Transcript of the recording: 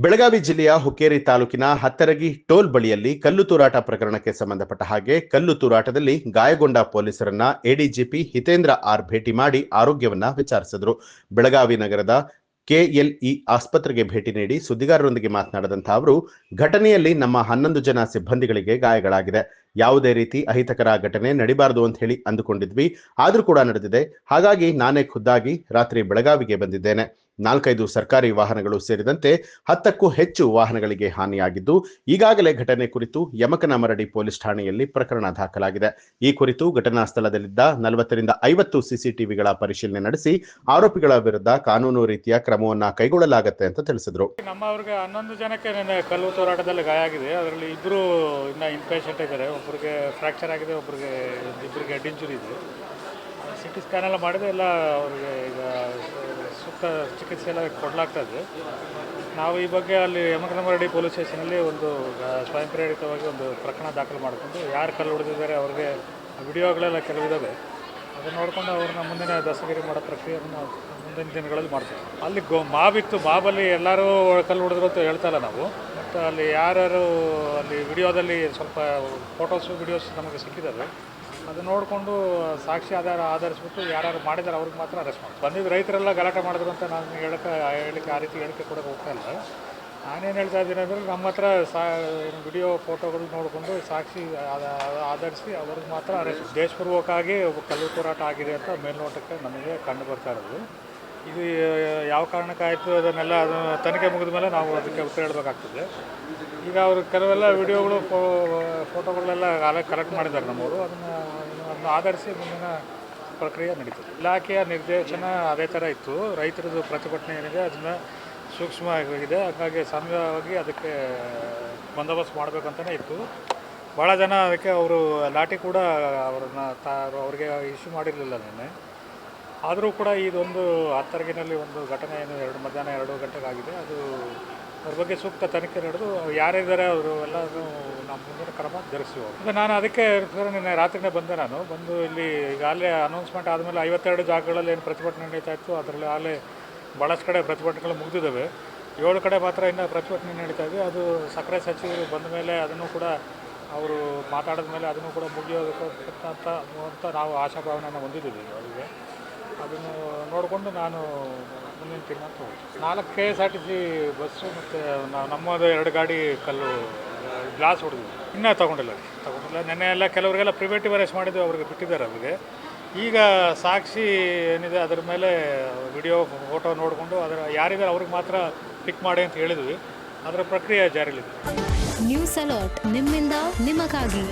ಬೆಳಗಾವಿ ಜಿಲ್ಲೆಯ ಹುಕ್ಕೇರಿ ತಾಲೂಕಿನ ಹತ್ತರಗಿ ಟೋಲ್ ಬಳಿಯಲ್ಲಿ ಕಲ್ಲು ತೂರಾಟ ಪ್ರಕರಣಕ್ಕೆ ಸಂಬಂಧಪಟ್ಟ ಹಾಗೆ ಕಲ್ಲು ತೂರಾಟದಲ್ಲಿ ಗಾಯಗೊಂಡ ಪೊಲೀಸರನ್ನ ಎಡಿಜಿಪಿ ಹಿತೇಂದ್ರ ಆರ್ ಭೇಟಿ ಮಾಡಿ ಆರೋಗ್ಯವನ್ನ ವಿಚಾರಿಸಿದರು. ಬೆಳಗಾವಿ ನಗರದ ಕೆಎಲ್ಇ ಆಸ್ಪತ್ರೆಗೆ ಭೇಟಿ ನೀಡಿ ಸುದ್ದಿಗಾರರೊಂದಿಗೆ ಮಾತನಾಡಿದಂಥ ಅವರು, ಘಟನೆಯಲ್ಲಿ ನಮ್ಮ 11 ಜನ ಸಿಬ್ಬಂದಿಗಳಿಗೆ ಗಾಯಗಳಾಗಿದೆ. ಯಾವುದೇ ರೀತಿ ಅಹಿತಕರ ಘಟನೆ ನಡಿಬಾರದು ಅಂತ ಹೇಳಿ ಅಂದುಕೊಂಡಿದ್ವಿ, ಆದ್ರೂ ಕೂಡ ನಡೆದಿದೆ. ಹಾಗಾಗಿ ನಾನೇ ಖುದ್ದಾಗಿ ರಾತ್ರಿ ಬೆಳಗಾವಿಗೆ ಬಂದಿದ್ದೇನೆ. 4-5 ಸರ್ಕಾರಿ ವಾಹನಗಳು ಸೇರಿದಂತೆ 10ಕ್ಕೂ ಹೆಚ್ಚು ವಾಹನಗಳಿಗೆ ಹಾನಿಯಾಗಿದ್ದು, ಈಗಾಗಲೇ ಘಟನೆ ಕುರಿತು ಯಮಕನಮರಡಿ ಪೊಲೀಸ್ ಠಾಣೆಯಲ್ಲಿ ಪ್ರಕರಣ ದಾಖಲಾಗಿದೆ. ಈ ಕುರಿತು ಘಟನಾ ಸ್ಥಳದಲ್ಲಿದ್ದ 40ರಿಂದ 50 ಸಿಸಿಟಿವಿಗಳ ಪರಿಶೀಲನೆ ನಡೆಸಿ ಆರೋಪಿಗಳ ವಿರುದ್ಧ ಕಾನೂನು ರೀತಿಯ ಕ್ರಮವನ್ನ ಕೈಗೊಳ್ಳಲಾಗುತ್ತೆ ಅಂತ ತಿಳಿಸಿದರು. ನಮ್ಮವ್ರಿಗೆ 11 ಜನಕ್ಕೆ ಕಲ್ಲು ತೂರಾಟದಲ್ಲಿ ಗಾಯ ಆಗಿದೆ. ಅದರಲ್ಲಿ ಇಬ್ಬರು ಇನ್ನು ಇನ್ಪೇಷೆಂಟ್ ಇದ್ದಾರೆ. ಒಬ್ಬರಿಗೆ ಫ್ರ್ಯಾಕ್ಚರ್ ಆಗಿದೆ, ಇಬ್ಬರಿಗೆ ಹೆಡ್ ಇಂಜುರಿ ಇದೆ. ಸಿಟಿ ಸ್ಕ್ಯಾನ್ ಎಲ್ಲ ಮಾಡಿದೆ, ಎಲ್ಲ ಅವ್ರಿಗೆ ಈಗ ಸೂಕ್ತ ಚಿಕಿತ್ಸೆ ಎಲ್ಲ ಕೊಡಲಾಗ್ತದೆ. ನಾವು ಈ ಬಗ್ಗೆ ಅಲ್ಲಿ ಯಮಕನಮರಡಿ ಪೊಲೀಸ್ ಸ್ಟೇಷನಲ್ಲಿ ಒಂದು ಸ್ವಯಂ ಪ್ರೇರಿತವಾಗಿ ಒಂದು ಪ್ರಕರಣ ದಾಖಲು ಮಾಡಿಕೊಂಡು ಯಾರು ಕಲ್ಲು ಹೊಡೆದಿದ್ದಾರೆ ಅವ್ರಿಗೆ ವಿಡಿಯೋಗಳೆಲ್ಲ ಕೆಲವಿದ್ದಾವೆ, ಅದನ್ನು ನೋಡಿಕೊಂಡು ಅವ್ರನ್ನ ಮುಂದಿನ ದಸ್ತಗಿರಿ ಮಾಡೋ ಪ್ರಕ್ರಿಯೆಯನ್ನು ಮುಂದಿನ ದಿನಗಳಲ್ಲಿ ಮಾಡ್ತೀವಿ. ಅಲ್ಲಿ ಮಾಬಿತ್ತು, ಮಾಬಲ್ಲಿ ಎಲ್ಲರೂ ಕಲ್ಲು ಹೊಡೆದ್ರು ಅಂತ ಹೇಳ್ತಾಯಿಲ್ಲ ನಾವು. ಮತ್ತು ಅಲ್ಲಿ ಯಾರ್ಯಾರು ಅಲ್ಲಿ ವಿಡಿಯೋದಲ್ಲಿ ಸ್ವಲ್ಪ ಫೋಟೋಸು ವಿಡಿಯೋಸ್ ನಮಗೆ ಸಿಕ್ಕಿದ್ದಾವೆ. ಅದು ನೋಡಿಕೊಂಡು ಸಾಕ್ಷಿ ಆಧರಿಸ್ಬಿಟ್ಟು ಯಾರು ಮಾಡಿದ್ದಾರೆ ಅವ್ರಿಗೆ ಮಾತ್ರ ಅರೆಸ್ಟ್ ಮಾಡಿ. ಬಂದಿದ್ದು ರೈತರೆಲ್ಲ ಗಲಾಟೆ ಮಾಡಿದ್ರು ಅಂತ ನಾನು ಹೇಳಕ್ಕೆ ಆ ರೀತಿ ಹೇಳಿಕೆ ಕೊಡೋಕೆ ಹೋಗ್ತಾ ಇಲ್ಲ. ನಾನೇನು ಹೇಳ್ತಾ ಇದ್ದೀನಿ ಅಂದರೆ, ನಮ್ಮ ಹತ್ರ ವಿಡಿಯೋ ಫೋಟೋಗಳು ನೋಡಿಕೊಂಡು ಸಾಕ್ಷಿ ಆಧರಿಸಿ ಅವ್ರಿಗೆ ಮಾತ್ರ ಅರೆಸ್ಟ್. ದೇಶಪೂರ್ವಕವಾಗಿ ಕಲ್ಲು ತೂರಾಟ ಆಗಿದೆ ಅಂತ ಮೇಲ್ನೋಟಕ್ಕೆ ನಮಗೆ ಕಂಡು ಬರ್ತಾ ಇರೋದು. ಇದು ಯಾವ ಕಾರಣಕ್ಕಾಯಿತು ಅದನ್ನೆಲ್ಲ ತನಿಖೆ ಮುಗಿದ ಮೇಲೆ ನಾವು ಅದಕ್ಕೆ ಉತ್ತರ ಹೇಳಬೇಕಾಗ್ತದೆ. ಈಗ ಅವರು ಕೆಲವೆಲ್ಲ ವಿಡಿಯೋಗಳು ಫೋಟೋಗಳೆಲ್ಲ ಕಲೆಕ್ಟ್ ಮಾಡಿದ್ದಾರೆ ನಮ್ಮವರು. ಅದನ್ನು ಆಧರಿಸಿ ಮುಂದಿನ ಪ್ರಕ್ರಿಯೆ ನಡೀತದೆ. ಇಲಾಖೆಯ ನಿರ್ದೇಶನ ಅದೇ ಥರ ಇತ್ತು. ರೈತರದ್ದು ಪ್ರತಿಭಟನೆ ಏನಿದೆ ಅದನ್ನು ಸೂಕ್ಷ್ಮವಾಗಿದೆ, ಹಾಗಾಗಿ ಸಮಯವಾಗಿ ಅದಕ್ಕೆ ಬಂದೋಬಸ್ತ್ ಮಾಡಬೇಕಂತಲೇ ಇತ್ತು. ಭಾಳ ಜನ ಅದಕ್ಕೆ ಅವರು ಲಾಠಿ ಕೂಡ ಅವ್ರಿಗೆ ಇಶ್ಯೂ ಮಾಡಿರಲಿಲ್ಲ ನಿನ್ನೆ. ಆದರೂ ಕೂಡ ಇದೊಂದು ಹತ್ತರಗಿನಲ್ಲಿ ಒಂದು ಘಟನೆ ಏನು ಮಧ್ಯಾಹ್ನ 2 ಗಂಟೆಗೆ ಆಗಿದೆ. ಅದು ಅವ್ರ ಬಗ್ಗೆ ಸೂಕ್ತ ತನಿಖೆ ನಡೆದು ಯಾರಿದ್ದಾರೆ ಅವರು ಎಲ್ಲರೂ ನಮ್ಮ ಮುಂದಿನ ಕ್ರಮ ಜರುಗಿಸುವ. ಈಗ ನಾನು ಅದಕ್ಕೆ ನಿನ್ನೆ ರಾತ್ರಿನೇ ಬಂದು ಇಲ್ಲಿ ಈಗಾಗಲೇ ಅನೌನ್ಸ್ಮೆಂಟ್ ಆದಮೇಲೆ 52 ಜಾಗಗಳಲ್ಲಿ ಏನು ಪ್ರತಿಭಟನೆ ನಡೀತಾ ಇತ್ತು, ಅದರಲ್ಲಿ ಆಗಲೇ ಭಾಳಷ್ಟು ಕಡೆ ಪ್ರತಿಭಟನೆಗಳು ಮುಗಿದಿದ್ದಾವೆ. 7 ಕಡೆ ಮಾತ್ರ ಇನ್ನೂ ಪ್ರತಿಭಟನೆ ನಡೀತಾ ಇದೆ. ಅದು ಸಕ್ಕರೆ ಸಚಿವರು ಬಂದ ಮೇಲೆ ಅದನ್ನು ಕೂಡ ಅವರು ಮಾತಾಡಿದ ಮೇಲೆ ಅದನ್ನು ಕೂಡ ಮುಗಿಯೋದಕ್ಕೆ ಅಂತ ನಾವು ಆಶಾಭಾವನೆಯನ್ನು ಹೊಂದಿದ್ದೀವಿ ಅವರಿಗೆ. ಅದನ್ನು ನೋಡಿಕೊಂಡು ನಾನು ಮುಂದಿನ ತೀರ್ಮಾನ ತಗೊಳ್ತೀನಿ. 4 KSRTC ಬಸ್ಸು ಮತ್ತು ನಮ್ಮದು 2 ಗಾಡಿ ಕಲ್ಲು ಗ್ಲಾಸ್ ಹೊಡೆದಿದ್ವಿ. ಇನ್ನೂ ತೊಗೊಂಡಿಲ್ಲ. ನೆನ್ನೆ ಎಲ್ಲ ಕೆಲವರಿಗೆಲ್ಲ ಪ್ರಿವೆಂಟಿವ್ ಅರೆಸ್ಟ್ ಮಾಡಿದ್ದು ಅವ್ರಿಗೆ ಬಿಟ್ಟಿದ್ದಾರೆ. ಅವರಿಗೆ ಈಗ ಸಾಕ್ಷಿ ಏನಿದೆ ಅದರ ಮೇಲೆ ವಿಡಿಯೋ ಫೋಟೋ ನೋಡಿಕೊಂಡು ಯಾರಿದ್ದಾರೆ ಅವ್ರಿಗೆ ಮಾತ್ರ ಪಿಕ್ ಮಾಡಿ ಅಂತ ಹೇಳಿದ್ವಿ. ಅದರ ಪ್ರಕ್ರಿಯೆ ಜಾರಿಯಲ್ಲಿದೆ. ನ್ಯೂಸ್ ಅಲರ್ಟ್, ನಿಮ್ಮಿಂದ ನಿಮಗಾಗಿ.